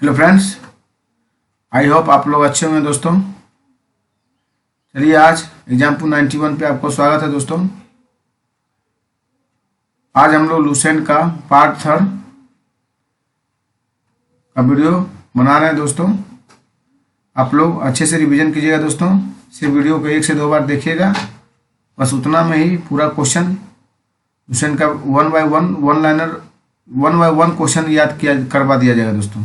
Hello friends, I hope आप लोग अच्छे होंगे दोस्तों। चलिए आज एग्जाम्पल 91 पे आपको स्वागत है दोस्तों। आज हम लोग लूसेंट का पार्ट 3 का वीडियो बना रहे हैं दोस्तों। आप लोग अच्छे से रिवीजन कीजिएगा दोस्तों। सिर्फ वीडियो को 1 से 2 बार देखिएगा, बस उतना में ही पूरा क्वेश्चन लूसेंट का वन बाय वन क्वेश्चन याद किया करवा दिया जाएगा दोस्तों।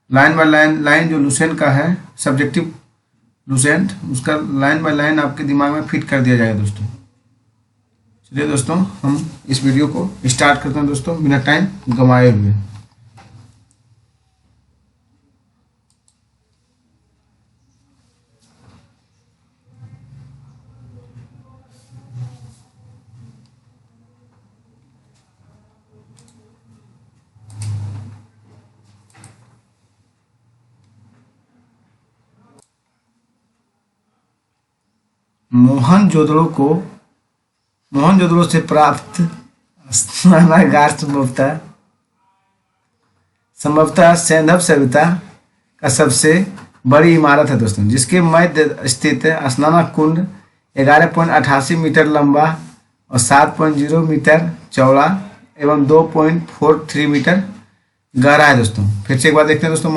लाइन बाय लाइन जो लूसेंट का है सब्जेक्टिव लूसेंट, उसका लाइन बाय लाइन आपके दिमाग में फिट कर दिया जाएगा दोस्तों। चलिए दोस्तों, हम इस वीडियो को स्टार्ट करते हैं दोस्तों बिना टाइम गंवाए हुए। मोहनजोदड़ो से प्राप्त स्नानागार संभवतः सैंधव सभ्यता का सबसे बड़ी इमारत है दोस्तों, जिसके मध्य स्थित स्नान कुंड 11.88 मीटर लंबा और 7.0 मीटर चौड़ा एवं 2.43 मीटर गहरा है दोस्तों। फिर से एक बार देखते हैं दोस्तों।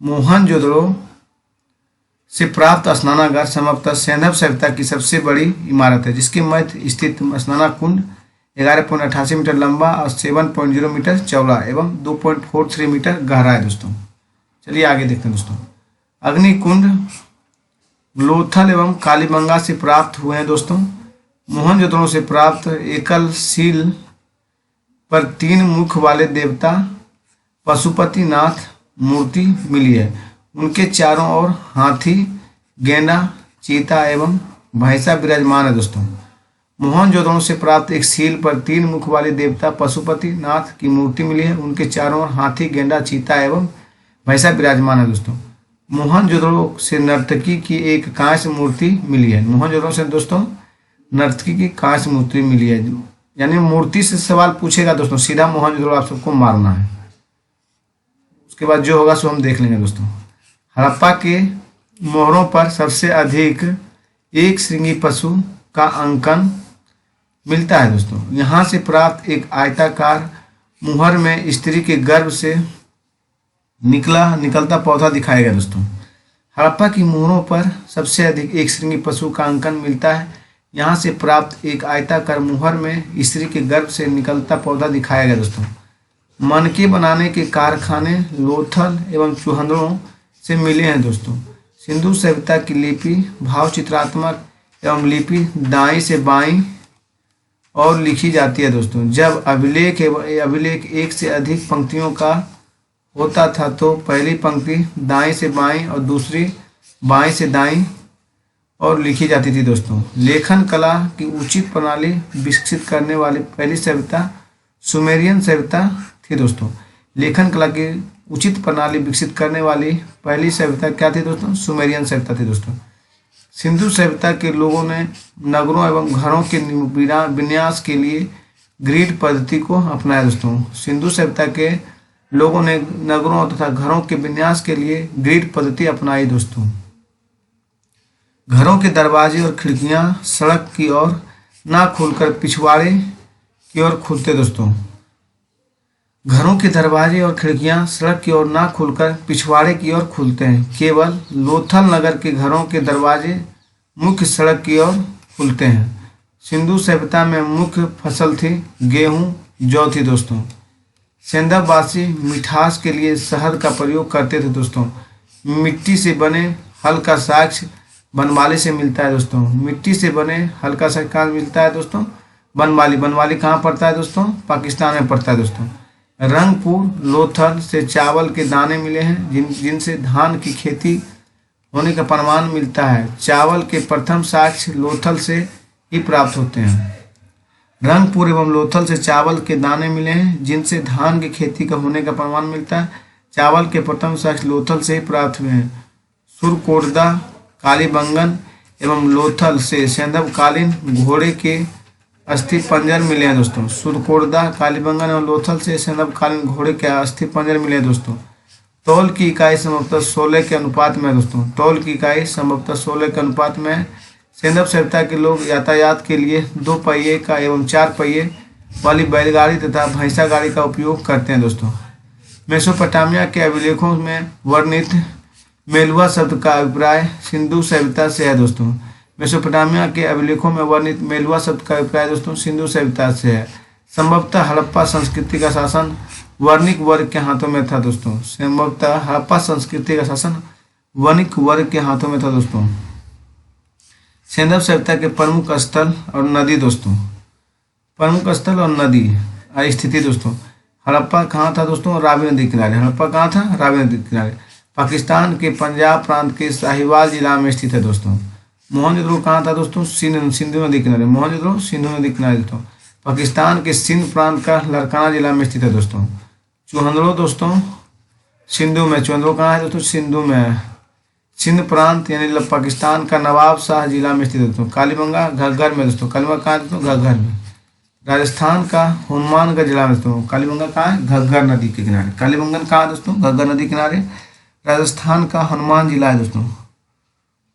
मोहनजोदड़ो से प्राप्त स्नानागार संभवतः सैंधव सभ्यता की सबसे बड़ी इमारत है, जिसके मध्य स्थित स्नान कुंड 11.88 मीटर लंबा और 7.0 मीटर चौड़ा एवं 2.43 मीटर गहरा है दोस्तों। चलिए आगे देखते हैं दोस्तों। अग्निकुंड लोथल एवं कालीबंगा से प्राप्त हुए हैं दोस्तों। मोहनजोदड़ो से प्राप्त एकल सील पर 3 मुख वाले देवता पशुपतिनाथ मूर्ति मिली है। उनके चारों ओर हाथी, गेंडा, चीता एवं भैंसा विराजमान है दोस्तों। मोहनजोदड़ो से प्राप्त एक सील पर 3 मुख वाले देवता पशुपतिनाथ की मूर्ति मिली है। उनके चारों ओर हाथी, गेंडा, चीता एवं भैंसा विराजमान है दोस्तों। मोहनजोदड़ो से नर्तकी की एक कांस्य मूर्ति मिली है। मोहनजोदड़ो से दोस्तों नर्तकी की कांस्य मूर्ति मिली है, यानी मूर्ति से सवाल पूछेगा दोस्तों, सीधा मोहनजोदड़ो आप सबको मारना है। उसके बाद जो होगा सो हम देख लेंगे दोस्तों। हड़प्पा के मोहरों पर सबसे अधिक एक श्रृंगी पशु का अंकन मिलता है दोस्तों। यहाँ से प्राप्त एक आयताकार मुहर में स्त्री के गर्भ से निकलता पौधा दिखाया गया दोस्तों। हड़प्पा की मोहरों पर सबसे अधिक एक श्रृंगी पशु का अंकन मिलता है। यहाँ से प्राप्त एक आयताकार मुहर में स्त्री के गर्भ से निकलता पौधा दिखाया गया दोस्तों। मनके बनाने के कारखाने लोथल एवं चूहंदड़ों से मिले हैं दोस्तों। सिंधु सभ्यता की लिपि भाव चित्रात्मक एवं लिपि दाईं से बाईं और लिखी जाती है दोस्तों। जब अभिलेख एक से अधिक पंक्तियों का होता था तो पहली पंक्ति दाईं से बाईं और दूसरी बाईं से दाईं और लिखी जाती थी दोस्तों। लेखन कला की उचित प्रणाली विकसित करने वाली पहली सभ्यता सुमेरियन सभ्यता थी दोस्तों। लेखन कला की उचित प्रणाली विकसित करने वाली पहली सभ्यता क्या थी दोस्तों? सुमेरियन सभ्यता थी दोस्तों। सिंधु सभ्यता के लोगों ने नगरों एवं घरों के विन्यास के लिए ग्रिड पद्धति को अपनाया दोस्तों। सिंधु सभ्यता के लोगों ने नगरों तथा घरों के विन्यास के लिए ग्रिड पद्धति अपनाई दोस्तों। घरों के दरवाजे और खिड़कियां सड़क की ओर ना खुलकर पिछवाड़े की ओर खुलते दोस्तों। घरों के दरवाजे और खिड़कियां सड़क की ओर ना खुलकर पिछवाड़े की ओर खुलते हैं। केवल लोथल नगर के घरों के दरवाजे मुख्य सड़क की ओर खुलते हैं। सिंधु सभ्यता में मुख्य फसल थी गेहूं, जौ थी दोस्तों। सेंधववासी मिठास के लिए शहद का प्रयोग करते थे दोस्तों। मिट्टी से बने हल का साक्ष्य बनमाली से मिलता है दोस्तों। मिट्टी से बने हल का साक्ष्य कहाँ मिलता है दोस्तों? बनमाली कहाँ पड़ता है दोस्तों? पाकिस्तान में पड़ता है दोस्तों। रंगपुर लोथल से चावल के दाने मिले हैं, जिनसे धान की खेती होने का प्रमाण मिलता है। चावल के प्रथम साक्ष्य लोथल से ही प्राप्त होते हैं। रंगपुर एवं लोथल से चावल के दाने मिले हैं, जिनसे धान की खेती का होने का प्रमाण मिलता है। चावल के प्रथम साक्ष्य लोथल से ही प्राप्त हुए हैं। सुरकोटदा, कालीबंगन एवं लोथल से सैंधवकालीन घोड़े के अस्थि पंजर मिले हैं दोस्तों। सुरकोटदा, कालीबंगन और लोथल से सैंधव-कालीन घोड़े के अस्थि पंजर मिले हैं दोस्तों। तौल की इकाई संभवतः 16 के अनुपात में है दोस्तों। तौल की इकाई संभवतः 16 के अनुपात में है। सैंधव सभ्यता के लोग यातायात के लिए 2 पहिए का एवं 4 पहिए वाली बैलगाड़ी तथा भैंसा गाड़ी का उपयोग करते हैं दोस्तों। मेसोपोटामिया के अभिलेखों में वर्णित मेलुआ शब्द का अभिप्राय सिंधु सभ्यता से है दोस्तों। मेसोपोटामिया के अभिलेखों में वर्णित मेलुआ शब्द का अभिप्राय दोस्तों सिंधु सभ्यता से है। संभवतः हड़प्पा संस्कृति का शासन वर्णिक वर्ग के हाथों में था दोस्तों। संभवतः हड़प्पा संस्कृति का शासन वर्णिक वर्ग के हाथों में था दोस्तों। सैंधव सभ्यता के प्रमुख स्थल और नदी दोस्तों। प्रमुख स्थल और नदी स्थिति दोस्तों। हड़प्पा कहाँ था दोस्तों? रावी नदी किनारे। हड़प्पा कहाँ था? रावी नदी किनारे। पाकिस्तान के पंजाब प्रांत के साहिवाल जिला में स्थित है दोस्तों। मोहनजोदड़ो कहाँ था दोस्तों? सिंधु नदी किनारे। मोहनजोदड़ो सिंधु नदी किनारे दोस्तों। पाकिस्तान के सिंध प्रांत का लड़काना जिला में स्थित है दोस्तों। चूहंदड़ो दोस्तों सिंधु में। चूहंदड़ो कहाँ है दोस्तों? सिंधु में है। सिंध प्रांत यानी पाकिस्तान का नवाब शाह जिला में स्थित है दोस्तों। कालीबंगा घग्गर में दोस्तों। कालीबंगा कहाँ है दोस्तों? घग्गर में। राजस्थान का हनुमानगढ़ जिला में दोस्तों। कालीबंगा कहाँ है? घग्गर नदी के किनारे। कालीबंगन कहाँ है दोस्तों? घग्गर नदी किनारे। राजस्थान का हनुमान जिला है दोस्तों।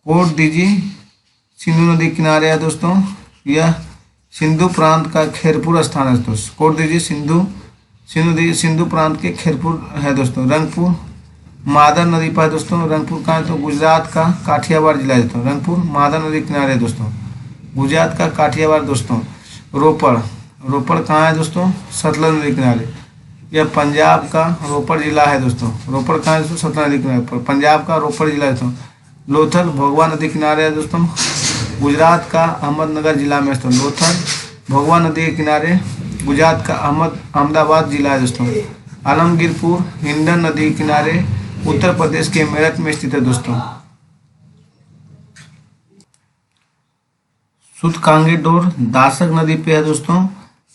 कोट दीजी सिंधु नदी किनारे है दोस्तों। यह सिंधु प्रांत का खेरपुर स्थान है दोस्तों। कोट दीजिए सिंधु प्रांत के खेरपुर है दोस्तों। रंगपुर मादर नदी पर है दोस्तों। रंगपुर कहाँ है तो गुजरात का काठियावाड़ जिला है दोस्तों। रंगपुर मादर नदी किनारे दोस्तों, गुजरात का काठियावाड़ दोस्तों। रोपड़ कहाँ है दोस्तों? सतलज नदी किनारे। यह पंजाब का रोपड़ जिला है दोस्तों। रोपड़ कहाँ है दोस्तों? सतलज नदी किनारे पर। पंजाब का रोपड़ जिला है दोस्तों। लोथल भगवा नदी किनारे है दोस्तों। गुजरात का अहमदनगर जिला में दोस्तों। लोथल भगवा नदी के किनारे गुजरात का अहमदाबाद जिला है दोस्तों। आलमगीरपुर हिंडन नदी के किनारे उत्तर प्रदेश के मेरठ में स्थित है दोस्तों। सुतकांगेडोर दासक नदी पे है दोस्तों।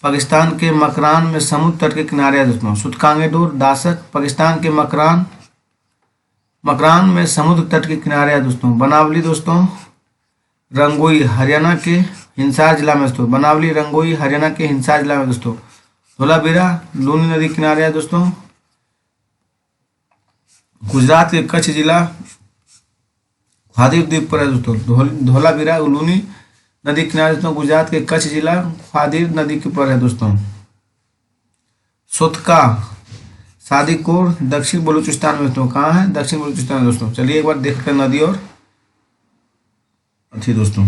पाकिस्तान के मकरान में समुद्र तट के किनारे है दोस्तों। सुतकांगेडोर दासक पाकिस्तान के मकरान में समुद्र तट के किनारे है दोस्तों। बनावली दोस्तों रंगोई हरियाणा के हिसार जिला में दोस्तों। बनावली रंगोई हरियाणा के हिसार जिला में दोस्तों। धोलावीरा लूनी नदी किनारे है दोस्तों। गुजरात के कच्छ जिला ख्वादिर द्वीप पर है दोस्तों। धोलावीरा लूनी नदी किनारे दोस्तों। गुजरात के कच्छ जिला ख्वादिर नदी के पर है दोस्तों। सोतका सादीकोर दक्षिण बलूचिस्तान में दोस्तों। कहाँ है? दक्षिण बलूचिस्तान में दोस्तों। चलिए एक बार देखते हैं नदी और अच्छी दोस्तों।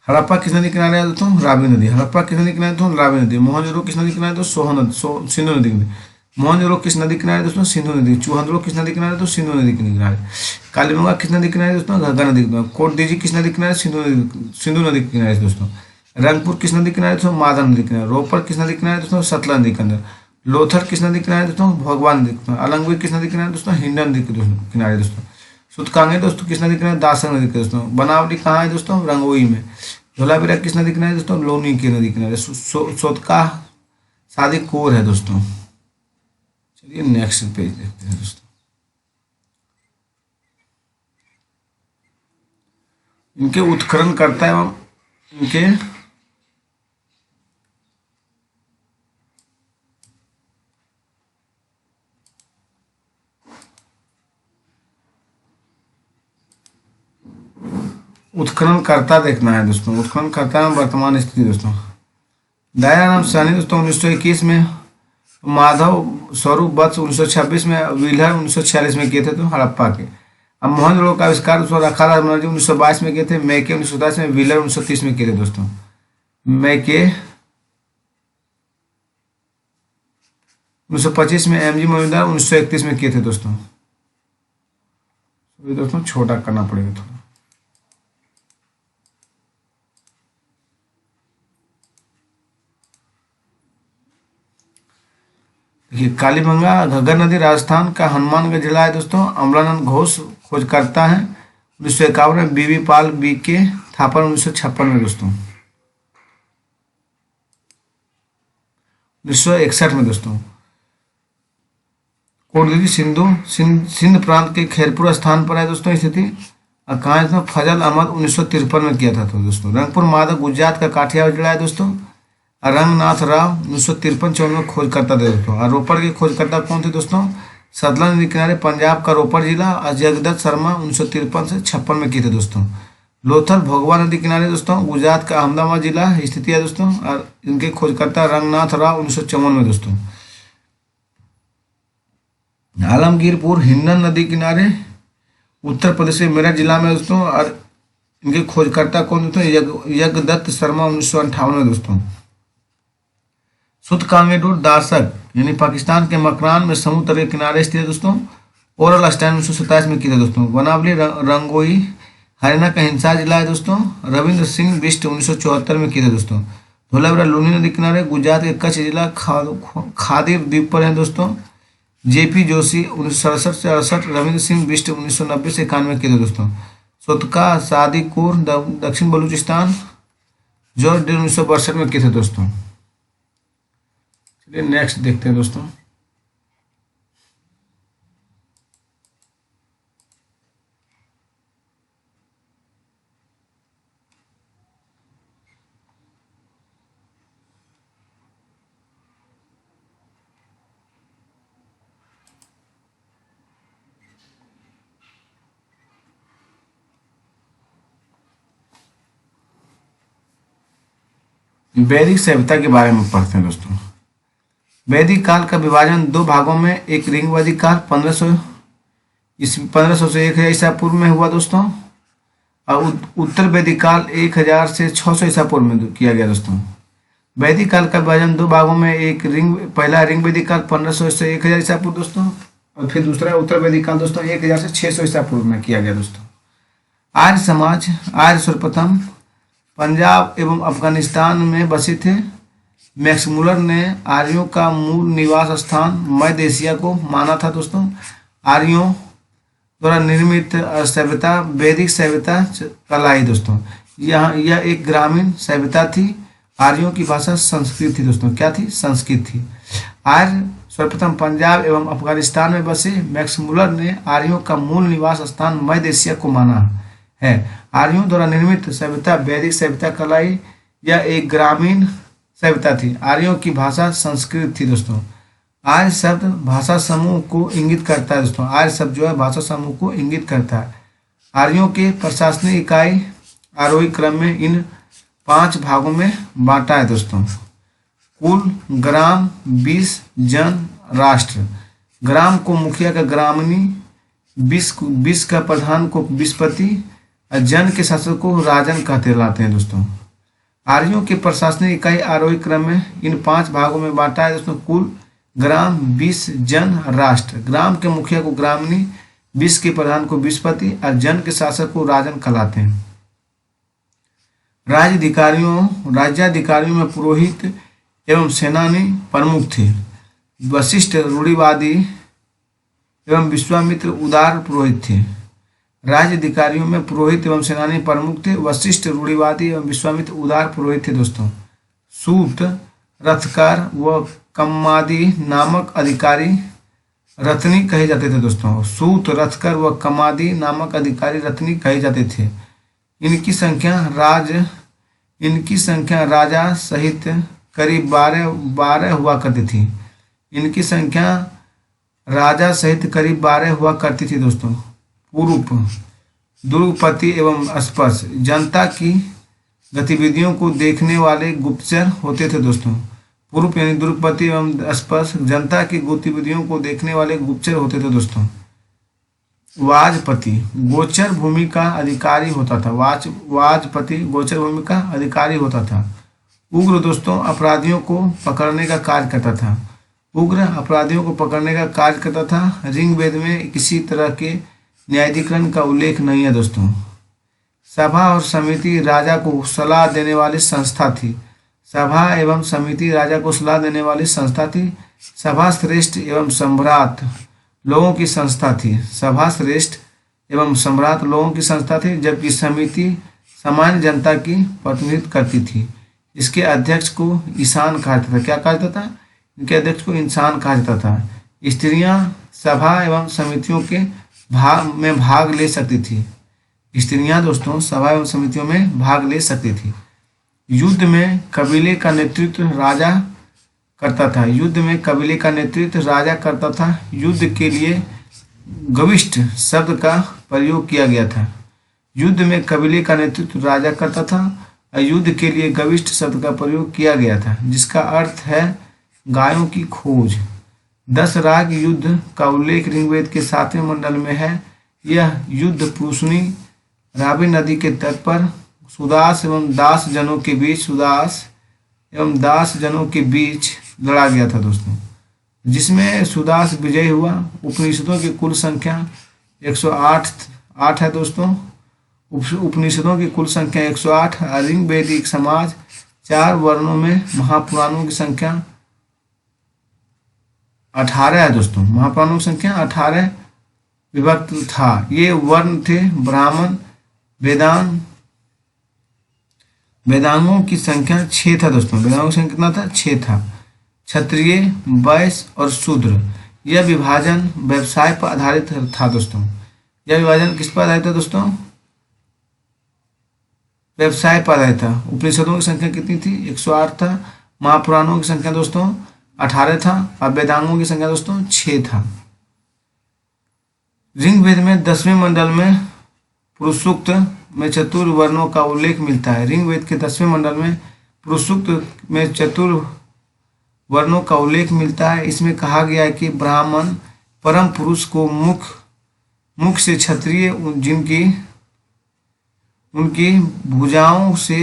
हड़प्पा किस नदी किनारे है दोस्तों? रावी नदी। हड़प्पा किस नदी किनारे दोस्तों? रावी नदी। मोहनजोदड़ो किस नदी किनारे दोस्तों? सिंधु नदी किनारे। मोहनजोदड़ो किस नदी किनारे दोस्तों? सिंधु नदी। चूहंदड़ो किस नदी किनारे दोस्तों? सिंधु नदी के किनारे। कालीबंगा किस नदी किनारे दोस्तों? घग्गर नदी किनारे। कोट दीजी किस नदी किनारे? सिंधु नदी के किनारे दोस्तों। रंगपुर किस नदी किनारे दोस्तों? माधव नदी किनारे। रोपड़ किस नदी किनारे दोस्तों? सतलज नदी के अंदर। लोथल किस नदी किनारे दोस्तों? भगवान नदी किनारे। अलंगवीर किस नदी किनारे दोस्तों? हिंडन नदी के किनारे दोस्तों। सुतकांगे दोस्तों किस नदी किनारे? दासक नदी के दोस्तों। बनावली कहाँ है दोस्तों? रंगोई में। धोलावीरा किस नदी किनारे दोस्तों? लोनी के नदी किनारे। सोतका सादीकोर है दोस्तों। चलिए नेक्स्ट पेज देखते हैं दोस्तों। इनके उत्खनन करता है एवं इनके उत्खनन करता देखना है दोस्तों। उत्खनन करता है वर्तमान स्थिति दोस्तों। दयाराम साहनी दोस्तों 1921 में, माधव स्वरूप वत्स 1926 में, व्हीलर 1946 में किए थे तो हड़प्पा के। अब मोहनजोदड़ो का आविष्कार दोस्तों रखालाल बनर्जी 1922 में किए थे। मैके 1927 में, व्हीलर 1930 में किए थे दोस्तों। मैके 1925 में, एमजी मजुमदार 1931 में किए थे दोस्तों। दोस्तों छोटा करना पड़ेगा थोड़ा। देखिए कालीबंगा घग्गर नदी राजस्थान का हनुमानगढ़ जिला है दोस्तों। अमलानंद घोष खोज करता है 1951 में। बीबी पाल बी के थापर 1956 में दोस्तों। 1961 में दोस्तों। कोट दीजिए सिंध प्रांत के खेरपुर स्थान पर है दोस्तों स्थिति। कहाँ है दोस्तों? फजल अहमद 1953 में किया था। तो दोस्तों रंगपुर माधव गुजरात का काठियावाड़ जिला है दोस्तों। और रंगनाथ राव 1953-54 में खोजकर्ता थे दोस्तों। और रोपड़ के खोजकर्ता कौन थे दोस्तों? सतलज नदी किनारे पंजाब का रोपड़ जिला। और जगदत्त शर्मा 1953 से 56 में किए थे दोस्तों। लोथल भोगवा नदी किनारे दोस्तों गुजरात का अहमदाबाद जिला स्थित है दोस्तों। और इनके खोजकर्ता रंगनाथ राव 1954 में दोस्तों। आलमगीरपुर हिंडन नदी किनारे उत्तर प्रदेश के मेरठ जिला में दोस्तों। और इनके खोजकर्ता कौन दोस्तों? यज्ञदत्त शर्मा 1958 में दोस्तों। सुतकांगेडुर दार्शक यानी पाकिस्तान के मकरान में समुद्र के किनारे स्थित है दोस्तों। ओरल स्टैंड 1927 में किया था दोस्तों। वनावली रंगोई हरियाणा का हिसार जिला है दोस्तों। रविंद्र सिंह बिष्ट 1974 में किया था दोस्तों। धोलावीरा लूनी नदी किनारे गुजरात के कच्छ जिला खादीर द्वीप पर है दोस्तों। जेपी जोशी 1967 से 68। रविंद्र सिंह बिष्ट 1990 से 91 किए थे दोस्तों। सोतका सादीपुर दक्षिण बलूचिस्तान जॉर्ज डे 1962 में किए थे दोस्तों। चलिए नेक्स्ट देखते हैं दोस्तों। वैदिक सभ्यता के बारे में पढ़ते हैं दोस्तों। वैदिक काल का विभाजन दो भागों में, एक रिंग वैदिक काल 1500 से 1000 ईसा पूर्व में हुआ दोस्तों। और उत्तर वैदिक काल 1000 से 600 ईसा पूर्व में किया गया दोस्तों। वैदिक काल का विभाजन दो भागों में, एक पहला रिंग वैदिक काल 1500 से 1000 ईसा पूर्व दोस्तों। और फिर दूसरा उत्तर वैदिक काल दोस्तों 1000 से 600 ईसा पूर्व में किया गया दोस्तों। आर्य समाज आर्य सर्वप्रथम पंजाब एवं अफगानिस्तान में बसे थे। मैक्स मुलर ने आर्यों का मूल निवास स्थान मध्य एशिया को माना था दोस्तों। आर्यों द्वारा निर्मित सभ्यता वैदिक सभ्यता कहलाई दोस्तों। यह एक ग्रामीण सभ्यता थी। आर्यों की भाषा संस्कृत थी दोस्तों। क्या थी? संस्कृत थी। आर्य सर्वप्रथम पंजाब एवं अफगानिस्तान में बसे। मैक्स मुलर ने आर्यों का मूल निवास स्थान मध्य एशिया को माना है। आर्यों द्वारा निर्मित सभ्यता वैदिक सभ्यता कहलाई। यह एक ग्रामीण सभ्यता थी। आर्यों की भाषा संस्कृत थी दोस्तों। आर्य शब्द भाषा समूह को इंगित करता है दोस्तों। आर्य शब्द जो है भाषा समूह को इंगित करता है। आर्यों के प्रशासनिक इकाई आरोही क्रम में इन 5 भागों में बांटा है दोस्तों। कुल, ग्राम, 20, जन, राष्ट्र। ग्राम को मुखिया का ग्रामणी, 20 का प्रधान को विस्पति, जन के शासक को राजन कहते लाते हैं दोस्तों। आर्यों के प्रशासनिक इकाई आरोही क्रम में इन 5 भागों में बांटा है दोस्तों। कुल, ग्राम, 20, जन, राष्ट्र। ग्राम के मुखिया को ग्रामणी, 20 के प्रधान को विस्पति और जन के शासक को राजन कहलाते हैं। राज्याधिकारियों में पुरोहित एवं सेनानी प्रमुख थे। वशिष्ठ रूढ़िवादी एवं विश्वामित्र उदार पुरोहित थे। राज्य अधिकारियों में पुरोहित एवं सेनानी प्रमुख थे। वशिष्ठ रूढ़िवादी एवं विश्वामित्र उदार पुरोहित थे दोस्तों। सूत, रथकार व कम्मादी नामक अधिकारी रत्नी कहे जाते थे दोस्तों। सूत, रथकर व कम्मादी नामक अधिकारी रत्नी कहे जाते थे। इनकी संख्या राजा सहित करीब 12 हुआ करती थी। इनकी संख्या राजा सहित करीब 12 हुआ करती थी दोस्तों। पूर्व, दुर्गपति एवं स्पर्श। जनता की गतिविधियों को देखने वाले गुप्तचर होते थे दोस्तों। पूर्व यानी दुर्गपति एवं स्पर्श जनता की गतिविधियों को देखने वाले गुप्तचर होते थे दोस्तों। वाजपति गोचर भूमि का अधिकारी होता था। वाजपति गोचर भूमि का अधिकारी होता था। उग्र दोस्तों अपराधियों को पकड़ने का कार्य करता था। उग्र अपराधियों को पकड़ने का कार्य करता था। ऋग्वेद में किसी तरह के न्यायाधिकरण का उल्लेख नहीं है दोस्तों। सभा और समिति राजा को सलाह देने वाली संस्था थी। सभा एवं समिति राजा को सलाह देने वाली संस्था थी। सभा श्रेष्ठ एवं सम्राट लोगों की संस्था थी। सभा श्रेष्ठ एवं सम्राट लोगों की संस्था थी, जबकि समिति सामान्य जनता की प्रतिनिधित्व करती थी। इसके अध्यक्ष को ईशान कहा जाता था। क्या कहा जाता था? इनके अध्यक्ष को इंसान कहा जाता था। स्त्रियां सभा एवं समितियों के भाग ले सकती थी। स्त्रियां दोस्तों सभा एवं समितियों में भाग ले सकती थी। युद्ध में कबीले का नेतृत्व राजा करता था। युद्ध में कबीले का नेतृत्व राजा करता था। युद्ध के लिए गविष्ठ शब्द का प्रयोग किया गया था। युद्ध में कबीले का नेतृत्व राजा करता था और युद्ध के लिए गविष्ठ शब्द का प्रयोग किया गया था, जिसका अर्थ है गायों की खोज। 10 राग युद्ध का उल्लेख ऋग्वेद के 7वें मंडल में है। यह युद्ध पुरुषनी रावी नदी के तट पर सुदास एवं दास जनों के बीच लड़ा गया था दोस्तों, जिसमें सुदास विजय हुआ। उपनिषदों की कुल संख्या 108 है दोस्तों। उपनिषदों की कुल संख्या 108। ऋग्वेदिक समाज 4 वर्णों में महापुराणों की संख्या 18 है दोस्तों। महापुराणों की संख्या 18 विभक्त था। ये वर्ण थे ब्राह्मण, वेदांगों की संख्या 6 था दोस्तों। वेदांगों की संख्या कितना था? 6 था। क्षत्रिय, वैश्य और शूद्र। यह विभाजन व्यवसाय पर आधारित था दोस्तों। यह विभाजन किस पर आधारित था दोस्तों? व्यवसाय पर आधारित था। उपनिषदों की संख्या कितनी थी? 108 था। महापुराणों की संख्या दोस्तों 18 था और वेदांगों की संख्या दोस्तों 6 था। ऋग्वेद में 10वें मंडल में पुरुषसूक्त में चतुर्वर्णों का उल्लेख मिलता है। ऋग्वेद के 10वें मंडल में पुरुषसूक्त में चतुर्वर्णों का उल्लेख मिलता है। इसमें कहा गया है कि ब्राह्मण परम पुरुष को मुख से क्षत्रिय उनकी भुजाओं से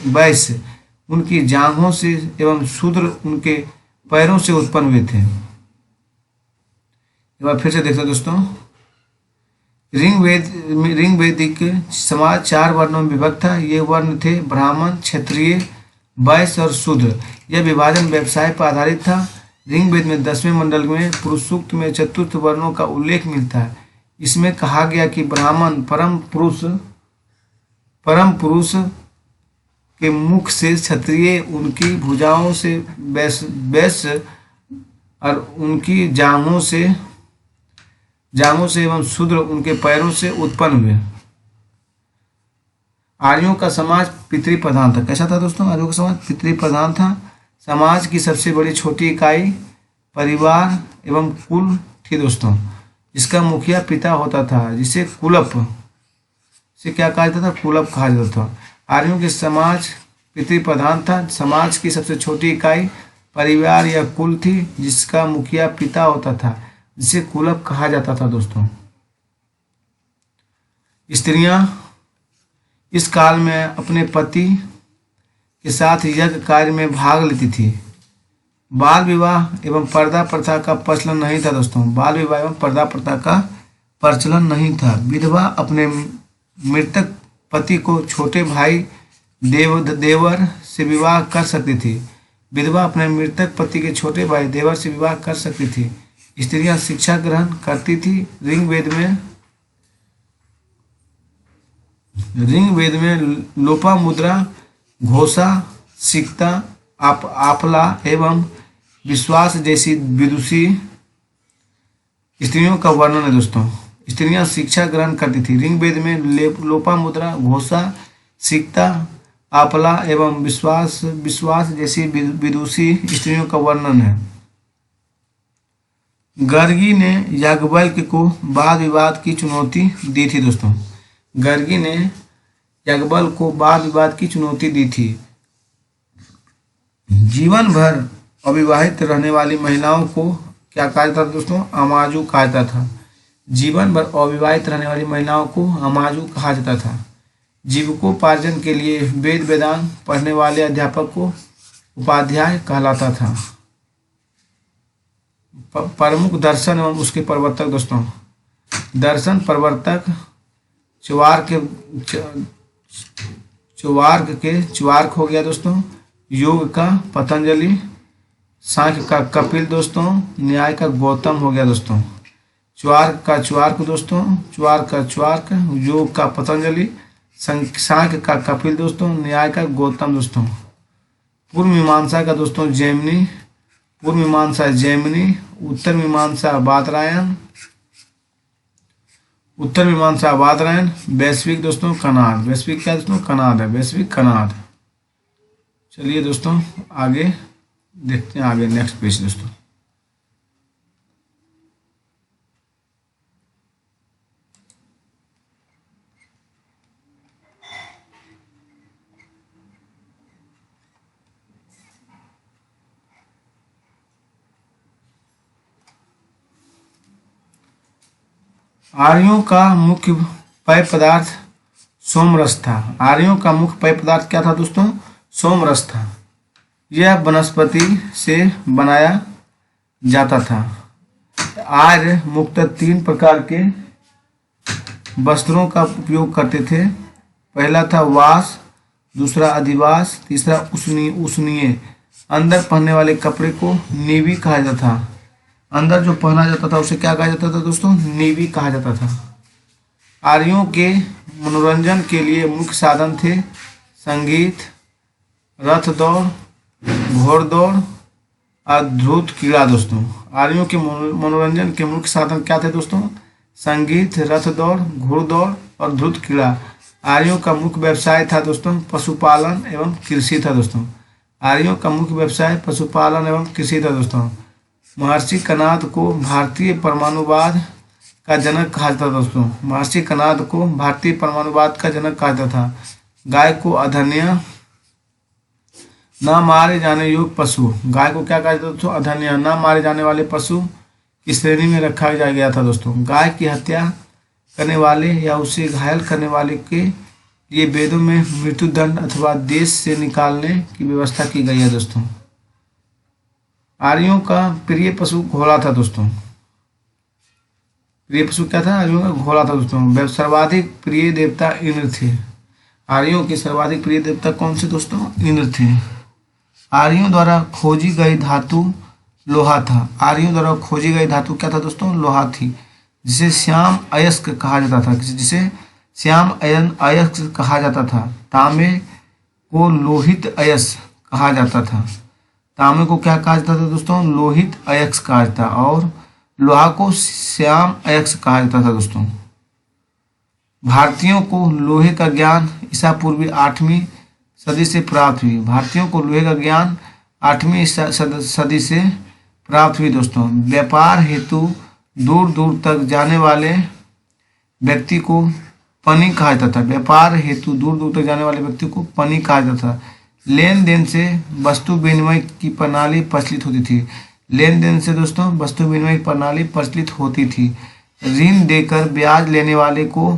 वैश्य उनकी जांघों से एवं शूद्र उनके पैरों से उत्पन्न हुए थे। एक बार फिर से देखते हैं दोस्तों। ऋग्वेदिक समाज 4 वर्णों में विभक्त था। ये वर्ण थे ब्राह्मण, क्षत्रिय, वैश्य और शूद्र। यह विभाजन व्यवसाय पर आधारित था। ऋग्वेद में 10वें मंडल में पुरुषसूक्त में चतुर्थ वर्णों का उल्लेख मिलता है। इसमें कहा गया कि ब्राह्मण परम पुरुष के मुख से क्षत्रिय उनकी भुजाओं से वैश्य और उनकी जांघों से एवं शूद्र उनके पैरों से उत्पन्न हुए। आर्यों का समाज पितृप्रधान था। कैसा था दोस्तों? आर्यों का समाज पितृप्रधान था। समाज की सबसे बड़ी छोटी इकाई परिवार एवं कुल थी दोस्तों। इसका मुखिया पिता होता था, जिसे कुलप से क्या कहा जाता था? कुलप कहा जाता था। आर्यों के समाज पितृप्रधान था। समाज की सबसे छोटी इकाई परिवार या कुल थी, जिसका मुखिया पिता होता था, जिसे कुलप कहा जाता था दोस्तों। स्त्रियां इस काल में अपने पति के साथ यज्ञ कार्य में भाग लेती थी। बाल विवाह एवं पर्दा प्रथा का प्रचलन नहीं था दोस्तों। बाल विवाह एवं पर्दा प्रथा का प्रचलन नहीं था। विधवा अपने मृतक पति को छोटे भाई देवर से विवाह कर सकती थी। विधवा अपने मृतक पति के छोटे भाई देवर से विवाह कर सकती थी। स्त्रियां शिक्षा ग्रहण करती थी। ऋग्वेद में लोपामुद्रा, घोषा, सिक्ता, आफला एवं विश्वास जैसी विदुषी स्त्रियों का वर्णन है दोस्तों। स्त्रियां शिक्षा ग्रहण करती थी। ऋग्वेद में लोपामुद्रा, घोषा, सिक्ता, आफला एवं विश्वास जैसी विदुषी स्त्रियों का वर्णन है। गर्गी ने याज्ञवल्क्य को वाद विवाद की चुनौती दी थी दोस्तों। गर्गी ने याज्ञवल्क्य को वाद विवाद की चुनौती दी थी। जीवन भर अविवाहित रहने वाली महिलाओं को क्या कहा जाता था दोस्तों? अमाजु कहा जाता था। जीवन भर अविवाहित रहने वाली महिलाओं को अमाजु कहा जाता था। जीविकोपार्जन के लिए वेद वेदांत पढ़ने वाले अध्यापक को उपाध्याय कहलाता था। प्रमुख दर्शन एवं उसके प्रवर्तक दोस्तों। दर्शन प्रवर्तक च्वार्क हो गया दोस्तों। योग का पतंजलि, सांख्य का कपिल दोस्तों, न्याय का गौतम हो गया दोस्तों। च्वार्क का च्वार्क दोस्तों, च्वार्क, योग का पतंजलि, सांख्य का कपिल दोस्तों, न्याय का गौतम दोस्तों। पूर्व मीमांसा का दोस्तों जैमिनी, पूर्व मीमांसा जैमिनी, उत्तर मीमांसा बादरायण, उत्तर मीमांसा वादरयन, वैश्विक दोस्तों कनाद, वैश्विक क्या दोस्तों कनाद है, वैश्विक कनाद। चलिए दोस्तों आगे देखते हैं, आगे नेक्स्ट पेज दोस्तों। आर्यों का मुख्य पेय पदार्थ सोमरस था। आर्यों का मुख्य पेय पदार्थ क्या था दोस्तों, सोमरस था। यह वनस्पति से बनाया जाता था। आर्य मुख्यतः 3 प्रकार के वस्त्रों का उपयोग करते थे। पहला था वास, दूसरा अधिवास, तीसरा उष्णीय। अंदर पहनने वाले कपड़े को नीवी कहा जाता था। अंदर जो पहना जाता था उसे क्या कहा जाता था दोस्तों, नीवी कहा जाता था। आर्यों के मनोरंजन के लिए मुख्य साधन थे संगीत, रथ दौड़, घोड़दौड़ और ध्रुत क्रीड़ा दोस्तों। आर्यों के मनोरंजन के मुख्य साधन क्या थे दोस्तों, संगीत, रथ दौड़, घोड़दौड़ और ध्रुत क्रीड़ा। आर्यों का मुख्य व्यवसाय था दोस्तों पशुपालन एवं कृषि था दोस्तों। आर्यों का मुख्य व्यवसाय पशुपालन एवं कृषि था दोस्तों। महर्षि कनाद को भारतीय परमाणुवाद का जनक कहा जाता था दोस्तों। महर्षि कनाद को भारतीय परमाणुवाद का जनक कहा जाता था। गाय को अधन्य न मारे जाने योग्य पशु, गाय को क्या कहा जाता था दोस्तों, अधन्य न मारे जाने वाले पशु की श्रेणी में रखा गया था दोस्तों। गाय की हत्या करने वाले या उसे घायल करने वाले के लिए वेदों में मृत्युदंड अथवा देश से निकालने की व्यवस्था की गई है दोस्तों। आर्यों का प्रिय पशु घोड़ा था दोस्तों। प्रिय पशु क्या था, आर्यों का घोड़ा था दोस्तों। सर्वाधिक प्रिय देवता इंद्र थे। आर्यों के सर्वाधिक प्रिय देवता कौन से दोस्तों, इंद्र थे। आर्यों द्वारा खोजी गई धातु लोहा था। आर्यों द्वारा खोजी गई धातु क्या था दोस्तों, लोहा थी, जिसे श्याम अयस्क कहा जाता था, जिसे श्याम अयस्क कहा जाता था। तांबे को लोहित अयस्क कहा जाता था। तांबे को क्या कहा जाता था दोस्तों, लोहित अयस्क कहा जाता, और लोहा को श्याम अयस्क कहा जाता था दोस्तों। भारतीयों को लोहे का ज्ञान ईसा पूर्वी 8वीं सदी से प्राप्त हुई। भारतीयों को लोहे का ज्ञान 8वीं सदी से प्राप्त हुई दोस्तों। व्यापार हेतु दूर दूर तक जाने वाले व्यक्ति को पनी कहा जाता था। व्यापार हेतु दूर दूर तक जाने वाले व्यक्ति को पनी कहा जाता था। लेन देन से वस्तु विनिमय की प्रणाली प्रचलित होती थी। लेन देन से दोस्तों वस्तु विनिमय की प्रणाली प्रचलित होती थी। ऋण देकर ब्याज लेने वाले को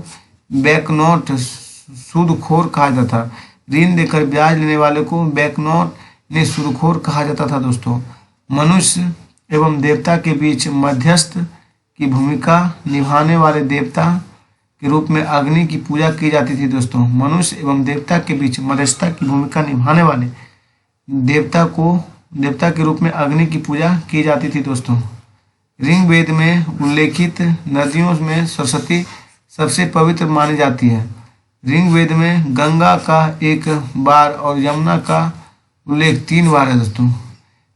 बैंकनोट सूदखोर कहा जाता था। ऋण देकर ब्याज लेने वाले को बैंकनोट ने सूदखोर कहा जाता था दोस्तों। मनुष्य एवं देवता के बीच मध्यस्थ की भूमिका निभाने वाले देवता के रूप में अग्नि की पूजा की जाती थी दोस्तों। मनुष्य एवं देवता के बीच मध्यस्थता की भूमिका निभाने वाले देवता के रूप में अग्नि की पूजा की जाती थी दोस्तों। ऋग्वेद में उल्लेखित नदियों में सरस्वती सबसे पवित्र मानी जाती है। ऋग्वेद में गंगा का 1 बार और यमुना का उल्लेख 3 बार है दोस्तों।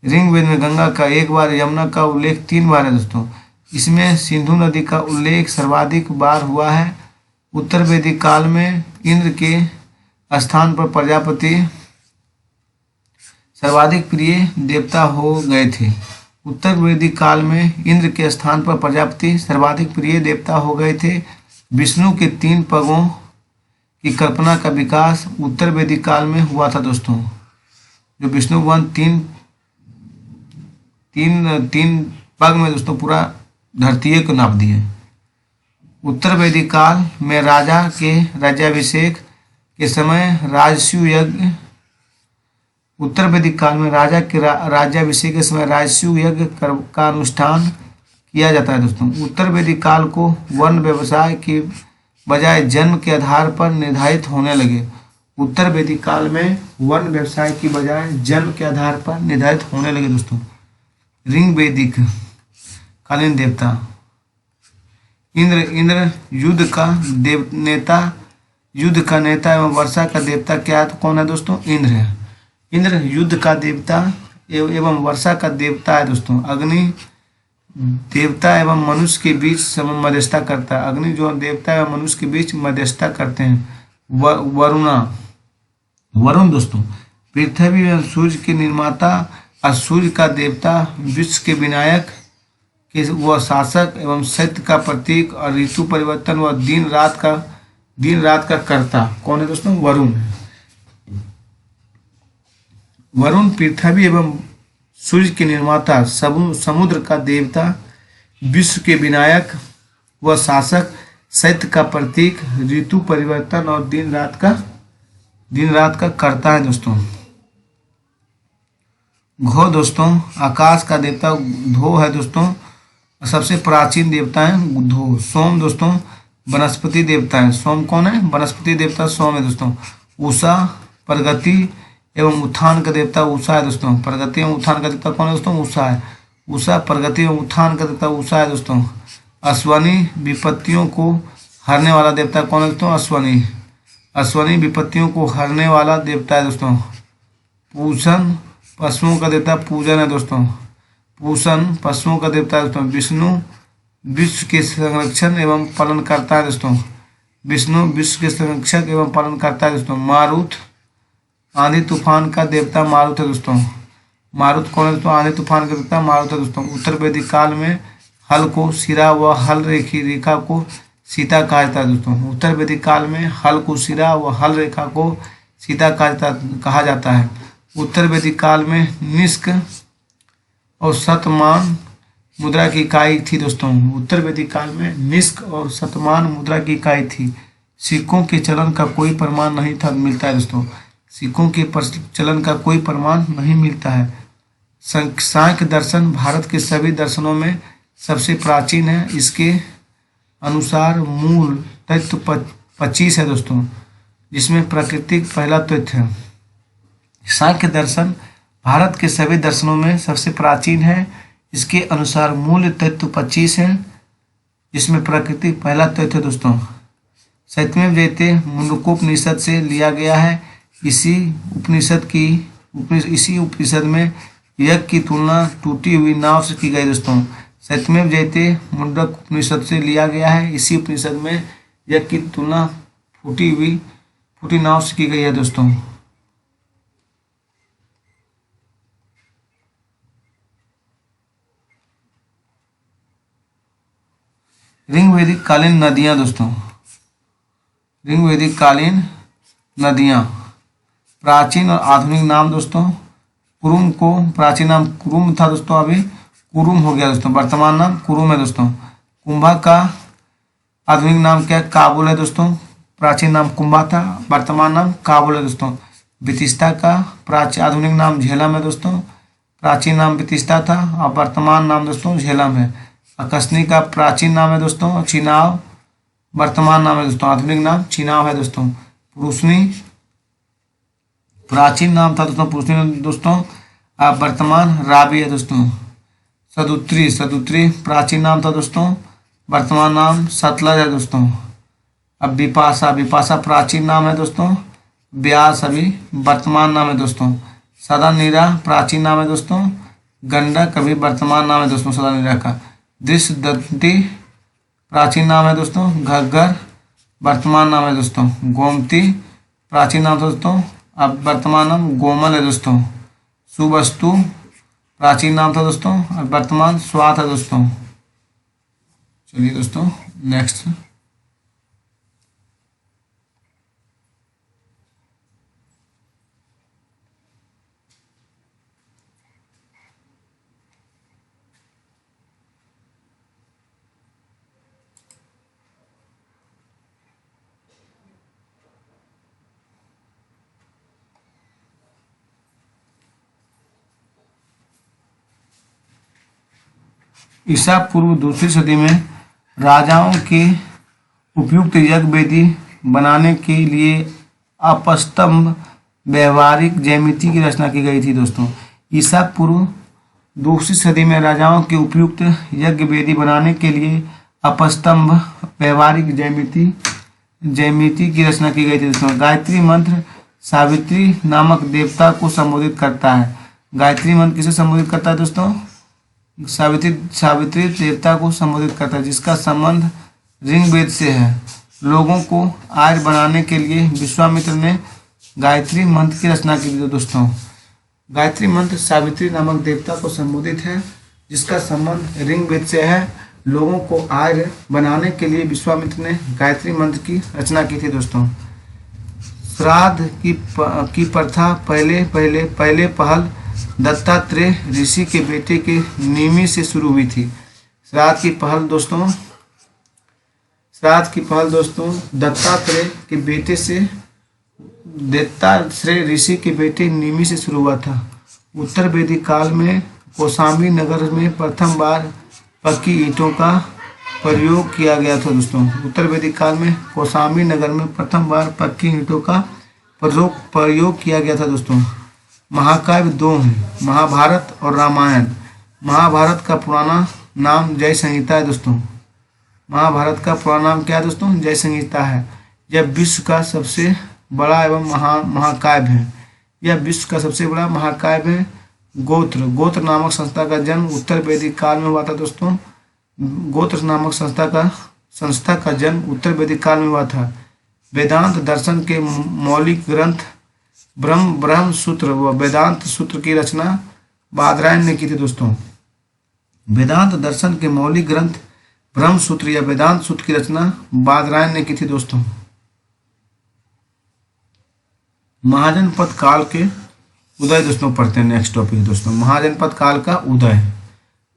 ऋग्वेद में गंगा का 1 बार, यमुना का उल्लेख 3 बार है दोस्तों। इसमें सिंधु नदी का उल्लेख सर्वाधिक बार हुआ है। उत्तर वैदिक काल में इंद्र के स्थान पर प्रजापति सर्वाधिक प्रिय देवता हो गए थे। उत्तर वैदिक काल में इंद्र के स्थान पर प्रजापति सर्वाधिक प्रिय देवता हो गए थे। विष्णु के 3 पगों की कल्पना का विकास उत्तर वैदिक काल में हुआ था दोस्तों। जो विष्णु भगवान तीन पग में दोस्तों पूरा धरती को नाप दिए। उत्तर वैदिक काल में राजा के राज्याभिषेक के समय राजस्व यज्ञ उत्तर वैदिक काल में राजा के राज्याभिषेक के समय राजस्व यज्ञ का अनुष्ठान किया जाता है दोस्तों। उत्तर वैदिक काल को वर्ण व्यवसाय के बजाय जन्म के आधार पर निर्धारित होने लगे। उत्तर वैदिक काल में वर्ण व्यवसाय की बजाय जन्म के आधार पर निर्धारित होने लगे दोस्तों। ऋग्वैदिक कालीन देवता इंद्र युद्ध का नेता एवं वर्षा का देवता क्या है, तो कौन है दोस्तों, इंद्र है। इंद्र युद्ध का देवता एवं वर्षा का देवता है दोस्तों। अग्नि देवता एवं मनुष्य के बीच मध्यस्थता करता है। अग्नि जो देवता एवं मनुष्य के बीच मध्यस्थता करते हैं। वरुणा, वरुण दोस्तों पृथ्वी एवं सूर्य के निर्माता और सूर्य का देवता, विश्व के विनायक के वह शासक एवं सत्य का प्रतीक और ऋतु परिवर्तन व दिन रात का कर्ता कौन है दोस्तों? वरुण। वरुण पृथ्वी एवं सूर्य के निर्माता, समुद्र का देवता, विश्व के विनायक व शासक, सत्य का प्रतीक, ऋतु परिवर्तन और दिन रात का कर्ता है दोस्तों। घो दोस्तों आकाश का देवता धो है दोस्तों, सबसे प्राचीन देवता है धो। सोम दोस्तों वनस्पति देवता है। सोम कौन है? वनस्पति देवता सोम है दोस्तों। उषा प्रगति एवं उत्थान का देवता उषा है दोस्तों। प्रगति एवं उत्थान का देवता कौन है दोस्तों? उषा है। उषा प्रगति एवं उत्थान का देवता उषा है दोस्तों। अश्वनी विपत्तियों को हरने वाला देवता कौन है दोस्तों? अश्वनी। अश्वनी विपत्तियों को हरने वाला देवता है दोस्तों। पूषण पशुओं का देवता पूजन है दोस्तों। पूषण पशुओं का देवता है दोस्तों। विष्णु विश्व के संरक्षण एवं पालन करता है दोस्तों। विष्णु विश्व के संरक्षक एवं पालन करता है दोस्तों। मारुत आंधी तूफान का देवता मारुत है दोस्तों। मारुत कौन है दोस्तों? आंधी तूफान का देवता मारुत है दोस्तों। उत्तर वैदिक काल में हल को सिरा व हल रेखा को सीता कहा जाता है दोस्तों। उत्तर वैदिक काल में हल को सिरा व हल रेखा को सीता कहा जाता है। उत्तर वैदिक काल में निष्क और शतमान मुद्रा की इकाई थी दोस्तों। उत्तर वैदिक काल में निष्क और शतमान मुद्रा की इकाई थी। सिक्कों के चलन का कोई प्रमाण नहीं था मिलता है दोस्तों। सिक्कों के चलन का कोई प्रमाण नहीं मिलता है। सांख्य दर्शन भारत के सभी दर्शनों में सबसे प्राचीन है। इसके अनुसार मूल तत्व 25 है दोस्तों, जिसमें प्राकृतिक पहला तत्व है। सांख्य दर्शन भारत के सभी दर्शनों में सबसे प्राचीन है। इसके अनुसार मूल तत्व 25 है, जिसमें प्राकृतिक पहला तत्व है दोस्तों। सत्यमेव जयते मुंडकोपनिषद से लिया गया है। इसी उपनिषद में यज्ञ की तुलना टूटी हुई नाव से की गई दोस्तों। सत्यमेव जयते मुंडक उपनिषद से लिया गया है। इसी उपनिषद में यज्ञ की तुलना फूटी नाव से की गई है दोस्तों। ऋग्वैदिक कालीन नदियां दोस्तों। ऋग्वैदिक कालीन नदियां प्राचीन और आधुनिक नाम दोस्तों। कुरुम को प्राचीन नाम कुरुम था दोस्तों, अभी कुरुम हो गया दोस्तों। वर्तमान नाम कुरुम है दोस्तों। कुंभा का आधुनिक नाम क्या है? काबुल है दोस्तों। प्राचीन नाम कुंभा था, वर्तमान नाम काबुल है दोस्तों। बितिस्ता का आधुनिक नाम झेलम है दोस्तों। प्राचीन नाम बितिस्ता था और वर्तमान नाम दोस्तों झेलम है। अकस्नी का प्राचीन नाम है दोस्तों चिनाव, वर्तमान नाम है दोस्तों आधुनिक नाम चिनाव है दोस्तों। पुरुषनी प्राचीन नाम था दोस्तों पुरुषनी दोस्तों, वर्तमान राबी है दोस्तों। सदुत्री प्राचीन नाम था दोस्तों, वर्तमान नाम सतलज है दोस्तों। अब विपाशा प्राचीन नाम है दोस्तों। ब्यास अभी वर्तमान नाम है दोस्तों। सदानीरा प्राचीन नाम है दोस्तों। गंडक अभी वर्तमान नाम है दोस्तों सदानीरा का। दृष्टदंती प्राचीन नाम है दोस्तों। घग्गर वर्तमान नाम है दोस्तों। गोमती प्राचीन नाम था दोस्तों, अब वर्तमान नाम गोमल है दोस्तों। सुवस्तु प्राचीन नाम था दोस्तों, अब वर्तमान स्वात है दोस्तों। चलिए दोस्तों नेक्स्ट। ईसा पूर्व दूसरी सदी में राजाओं के उपयुक्त यज्ञ वेदी बनाने के लिए अपस्तंभ व्यवहारिक ज्यामिति की रचना की गई थी दोस्तों। ईसा पूर्व दूसरी सदी में राजाओं के उपयुक्त यज्ञ वेदी बनाने के लिए अपस्तंभ व्यवहारिक ज्यामिति की रचना की गई थी दोस्तों। गायत्री मंत्र सावित्री नामक देवता को संबोधित करता है। गायत्री मंत्र किसे संबोधित करता है दोस्तों? सावित्री सावित्री देवता को संबोधित करता है, जिसका संबंध ऋग्वेद से है। लोगों को आर्य बनाने के लिए विश्वामित्र ने गायत्री मंत्र की रचना की थी दोस्तों। गायत्री मंत्र सावित्री नामक देवता को संबोधित है, जिसका संबंध ऋग्वेद से है। लोगों को आर्य बनाने के लिए विश्वामित्र ने गायत्री मंत्र की रचना की थी दोस्तों। श्राद्ध की प्रथा पहले पहल दत्तात्रेय ऋषि के बेटे के निमि से शुरू हुई थी। श्राद्ध की पहल दोस्तों दत्तात्रेय के बेटे से दत्तात्रेय ऋषि के बेटे निमि से शुरू हुआ था। उत्तर वैदिक काल में कौशाम्बी नगर में प्रथम बार पक्की ईंटों का प्रयोग किया गया था दोस्तों। उत्तर वैदिक काल में कौशाम्बी नगर में प्रथम बार पक्की ईंटों का प्रयोग किया गया था दोस्तों। महाकाव्य दो हैं, महाभारत और रामायण। महाभारत का पुराना नाम जय संहिता है दोस्तों। महाभारत का पुराना नाम क्या है दोस्तों? जय संहिता है। यह विश्व का सबसे बड़ा एवं महाकाव्य है। यह विश्व का सबसे बड़ा महाकाव्य है। गोत्र नामक संस्था का जन्म उत्तर वैदिक काल में हुआ था दोस्तों। गोत्र नामक संस्था का जन्म उत्तर वैदिक काल में हुआ था। वेदांत दर्शन के मौलिक ग्रंथ ब्रह्म सूत्र व वेदांत सूत्र की रचना बादरायण ने की थी दोस्तों। वेदांत दर्शन के मौलिक ग्रंथ ब्रह्म सूत्र या वेदांत सूत्र की रचना बादरायण ने की थी दोस्तों। महाजनपद काल के उदय दोस्तों पढ़ते हैं। नेक्स्ट टॉपिक दोस्तों, महाजनपद काल का उदय।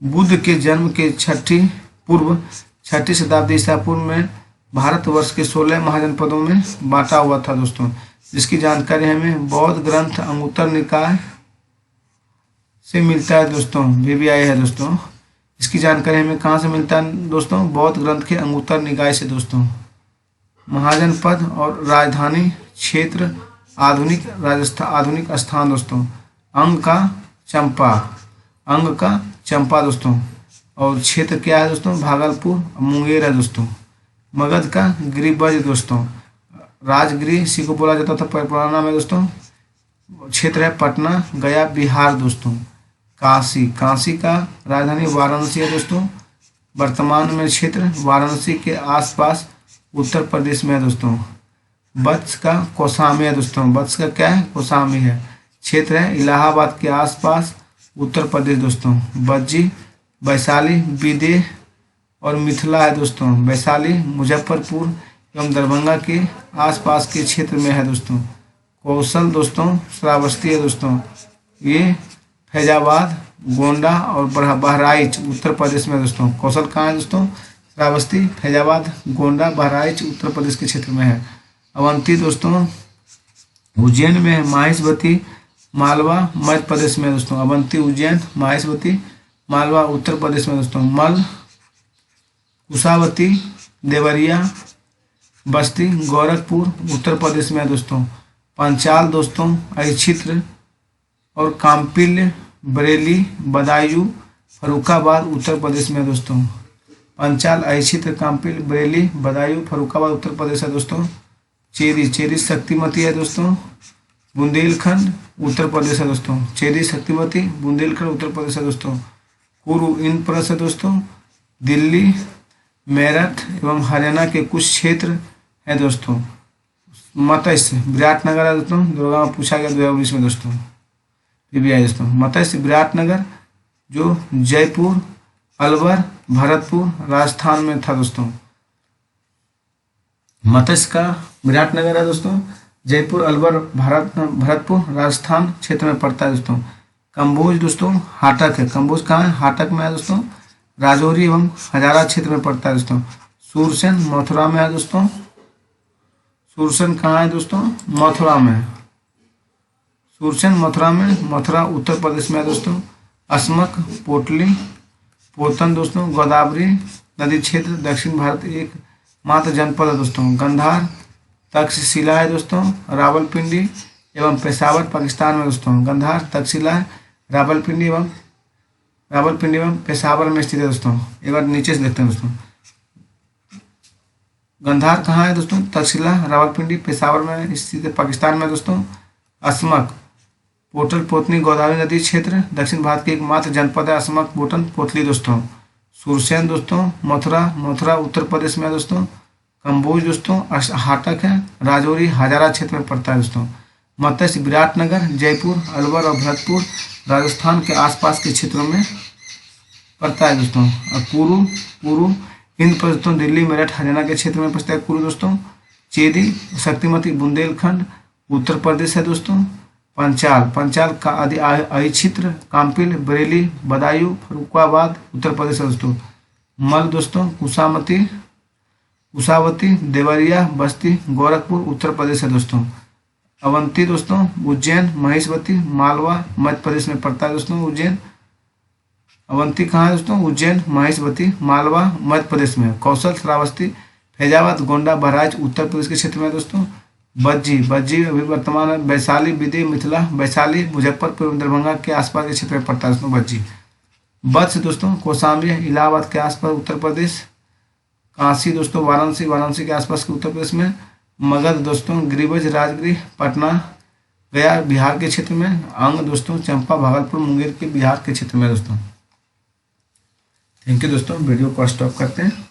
बुद्ध के जन्म के छठी शताब्दी ईसा पूर्व में भारतवर्ष के 16 महाजनपदों में बांटा हुआ था दोस्तों, जिसकी जानकारी हमें बौद्ध ग्रंथ अंगुत्तर निकाय से मिलता है दोस्तों। BBI है दोस्तों। इसकी जानकारी हमें कहाँ से मिलता है दोस्तों? बौद्ध ग्रंथ के अंगुत्तर निकाय से दोस्तों। महाजनपद और राजधानी क्षेत्र आधुनिक स्थान दोस्तों। अंग का चंपा दोस्तों। और क्षेत्र क्या है दोस्तों? भागलपुर मुंगेर है दोस्तों। मगध का गिरिब्रज दोस्तों। राजगिरी इसी को बोला जाता था पुराना नाम है दोस्तों। क्षेत्र है पटना गया बिहार दोस्तों। काशी का राजधानी वाराणसी है दोस्तों। वर्तमान में क्षेत्र वाराणसी के आसपास उत्तर प्रदेश में है दोस्तों। वत्स का कौशाम्बी है दोस्तों। वत्स का क्या है? कौशाम्बी है। क्षेत्र है इलाहाबाद के आसपास उत्तर प्रदेश दोस्तों। बज्जी वैशाली विदेह और मिथिला है दोस्तों। वैशाली मुजफ्फरपुर एवं दरभंगा के आसपास के क्षेत्र में है दोस्तों। कौशल दोस्तों श्रावस्ती है दोस्तों। ये फैजाबाद गोंडा और बहराइच उत्तर प्रदेश में दोस्तों। कौशल कहाँ है दोस्तों? श्रावस्ती फैजाबाद गोंडा बहराइच उत्तर प्रदेश के क्षेत्र में है। अवंती दोस्तों उज्जैन में है। माहेश्वती मालवा मध्य प्रदेश में दोस्तों। अवंती उज्जैन माहेश्वती मालवा उत्तर प्रदेश में दोस्तों। मल कुशावती देवरिया बस्ती गोरखपुर उत्तर प्रदेश में है दोस्तों। पंचाल दोस्तों अहिच्छित्र और काम्पिल्य बरेली बदायूं फर्रुखाबाद उत्तर प्रदेश में है दोस्तों। पंचाल अहिच्छित्र काम्पिल्य बरेली बदायूं फर्रुखाबाद उत्तर प्रदेश है दोस्तों। चेरी शक्तिमती है दोस्तों। बुंदेलखंड उत्तर प्रदेश है दोस्तों। चेरी शक्तिमती बुंदेलखंड उत्तर प्रदेश है दोस्तों। कुरु इंद्रप्रस्थ है दोस्तों। दिल्ली मेरठ एवं हरियाणा के कुछ क्षेत्र है दोस्तों। मत्स्य विराटनगर है दोस्तों। दुर्गा में पूछा गया 2019 में दोस्तों। BBI दोस्तों। मत्स्य विराटनगर जो जयपुर अलवर भरतपुर राजस्थान में था दोस्तों। मत्स्य का विराटनगर है दोस्तों। जयपुर अलवर भरतपुर राजस्थान क्षेत्र में पड़ता है दोस्तों। कंबोज दोस्तों हाटक है। कंबोज कहाँ है? हाटक में है दोस्तों। राजौरी एवं हजारा क्षेत्र में पड़ता है दोस्तों। सूरसेन मथुरा में है दोस्तों। सूरसेन कहाँ है दोस्तों? मथुरा में। सूरसेन मथुरा में, मथुरा उत्तर प्रदेश में है दोस्तों। अस्मक पोटली पोतन दोस्तों गोदावरी नदी क्षेत्र दक्षिण भारत एक मात्र जनपद है दोस्तों। गंधार तक्षशिला है दोस्तों। रावलपिंडी एवं पेशावर पाकिस्तान में दोस्तों। गंधार तक्षशिला रावलपिंडी एवं पेशावर में स्थित है दोस्तों। एक बार नीचे से देखते हैं दोस्तों। गंधार कहाँ है दोस्तों? तक्षशिला रावलपिंडी पेशावर में स्थित है पाकिस्तान में दोस्तों। अस्मक पोटल पोतनी गोदावरी नदी क्षेत्र, दक्षिण भारत की एकमात्र जनपद है असमक बोटन पोतली दोस्तों। सुरसैन दोस्तों मथुरा, मथुरा उत्तर प्रदेश में है दोस्तों। कम्बोज दोस्तों हाटक है, राजौरी हजारा क्षेत्र में पड़ता है दोस्तों। मत्स्य विराटनगर, जयपुर, अलवर और भरतपुर राजस्थान के आसपास के क्षेत्रों में पड़ता है दोस्तों। और कुरु, कुरु हिंद प्रदेश दोस्तों, दिल्ली मेरठ हरियाणा के क्षेत्र में पड़ता है कुरु दोस्तों। चेदी शक्तिमती बुंदेलखंड उत्तर प्रदेश है दोस्तों। पंचाल, पंचाल का आदि क्षेत्र काम्पिल, बरेली, बदायूं, फरुखाबाद उत्तर प्रदेश है दोस्तों। मल दोस्तों कुसामती, कुसावती, देवरिया, बस्ती, गोरखपुर उत्तर प्रदेश है दोस्तों। अवंती दोस्तों उज्जैन, महेशवती, मालवा मध्य प्रदेश में पड़ता है दोस्तों। उज्जैन अवंती कहाँ है दोस्तों? उज्जैन, महेशवती, मालवा मध्य प्रदेश में। कौशल, श्रावस्ती, फैजाबाद, गोंडा, बहराइच उत्तर प्रदेश के क्षेत्र में दोस्तों। बज्जी, बज्जी अभी वर्तमान में वैशाली, विदय, मिथिला, वैशाली, मुजफ्फरपुर, दरभंगा के आसपास के क्षेत्र में पड़ता है दोस्तों बज्जी। वत्स दोस्तों कौशाम्बी, इलाहाबाद के आसपास उत्तर प्रदेश। काशी दोस्तों वाराणसी, वाराणसी के आसपास के उत्तर प्रदेश में। मगध दोस्तों गिरिवज, राजगीर, पटना, गया बिहार के क्षेत्र में। अंग दोस्तों चंपा, भागलपुर, मुंगेर के बिहार के क्षेत्र में दोस्तों। थैंक यू दोस्तों, वीडियो को स्टॉप करते हैं।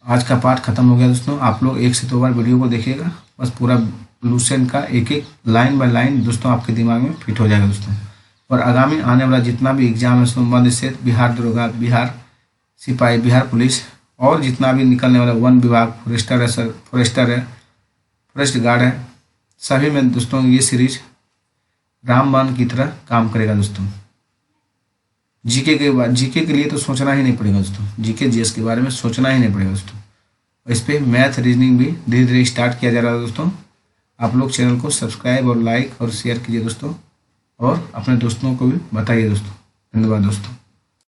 आज का पार्ट खत्म हो गया दोस्तों। आप लोग 1 से 2 बार वीडियो को देखिएगा, बस पूरा लूसेंट का एक एक लाइन बाय लाइन दोस्तों आपके दिमाग में फिट हो जाएगा दोस्तों। और आगामी आने वाला जितना भी एग्जाम है संबंधित से बिहार दरोगा, बिहार सिपाही, बिहार पुलिस और जितना भी निकलने वाला वन विभाग, फॉरेस्टर है सर, फॉरेस्टर है, फॉरेस्ट गार्ड है, सभी में दोस्तों ये सीरीज रामबाण की तरह काम करेगा दोस्तों। जीके के लिए तो सोचना ही नहीं पड़ेगा दोस्तों, जीके जीएस के बारे में सोचना ही नहीं पड़ेगा दोस्तों। इस पर मैथ रीजनिंग भी धीरे धीरे स्टार्ट किया जा रहा है दोस्तों। आप लोग चैनल को सब्सक्राइब और लाइक और शेयर कीजिए दोस्तों, और अपने दोस्तों को भी बताइए दोस्तों। धन्यवाद दोस्तों।